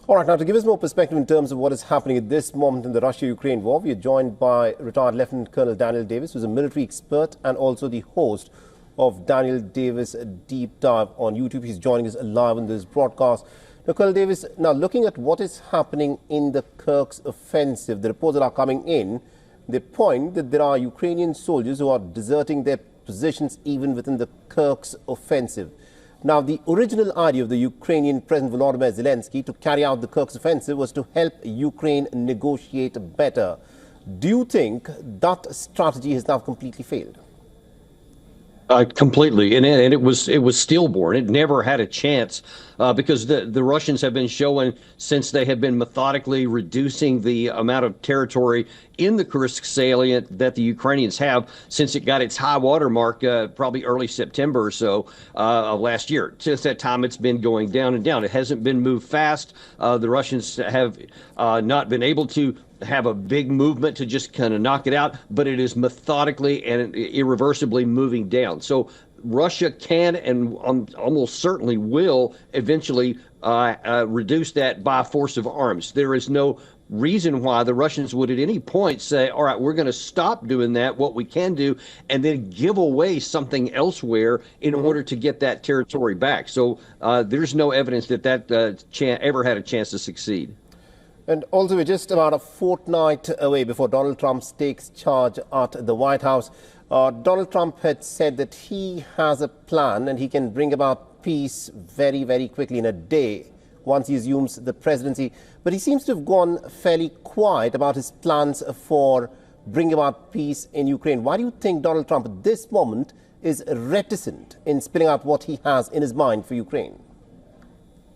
All right, now to give us more perspective in terms of what is happening at this moment in the Russia-Ukraine war, we are joined by retired Lieutenant Colonel Daniel Davis, who is a military expert and also the host of Daniel Davis Deep Dive on YouTube. He's joining us live on this broadcast. Now, Colonel Davis, now looking at what is happening in the Kirk's offensive, the reports that are coming in, they point that there are Ukrainian soldiers who are deserting their positions even within the Kirk's offensive. Now, the original idea of the Ukrainian President Volodymyr Zelensky to carry out the Kirk's offensive was to help Ukraine negotiate better. Do you think that strategy has now completely failed? Completely, and it was stillborn. It never had a chance because the Russians have been showing, since they have been methodically reducing the amount of territory in the Kursk salient that the Ukrainians have since it got its high water mark probably early September or so of last year. Since that time, it's been going down and down. It hasn't been moved fast. The Russians have not been able to have a big movement to just kind of knock it out, but it is methodically and irreversibly moving down. So Russia can and almost certainly will eventually reduce that by force of arms. There is no reason why the Russians would at any point say, all right, we're going to stop doing that, what we can do, and then give away something elsewhere in order to get that territory back. So there's no evidence that ever had a chance to succeed. And also, we're just about a fortnight away before Donald Trump takes charge at the White House. Donald Trump had said that he has a plan and he can bring about peace very, very quickly in a day once he assumes the presidency. But he seems to have gone fairly quiet about his plans for bringing about peace in Ukraine. Why do you think Donald Trump at this moment is reticent in spilling out what he has in his mind for Ukraine?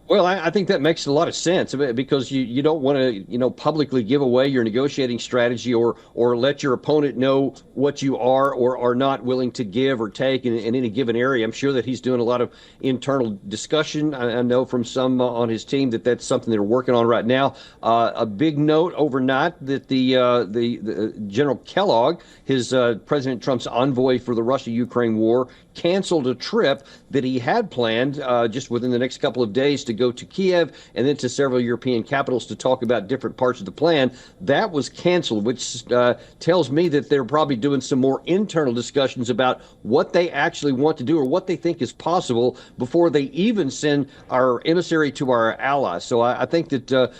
Well, I think that makes a lot of sense because you don't want to, publicly give away your negotiating strategy or let your opponent know what you are or are not willing to give or take in any given area. I'm sure that he's doing a lot of internal discussion. I know from some on his team that that's something they're working on right now. A big note overnight that the General Kellogg, his President Trump's envoy for the Russia-Ukraine war, canceled a trip that he had planned just within the next couple of days to go to Kiev and then to several European capitals to talk about different parts of the plan. That was canceled, which tells me that they're probably doing some more internal discussions about what they actually want to do or what they think is possible before they even send our emissary to our allies. So I think that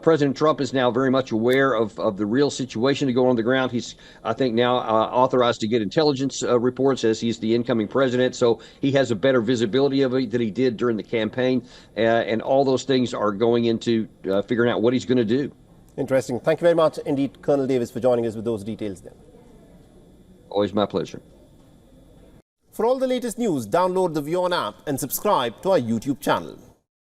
President Trump is now very much aware of the real situation to go on the ground. He's, I think, now authorized to get intelligence reports as he's the incoming president. So he has a better visibility of it than he did during the campaign. And all those things are going into figuring out what he's going to do. Interesting. Thank you very much indeed, Colonel Davis, for joining us with those details then. Always my pleasure. For all the latest news, download the WION app and subscribe to our YouTube channel.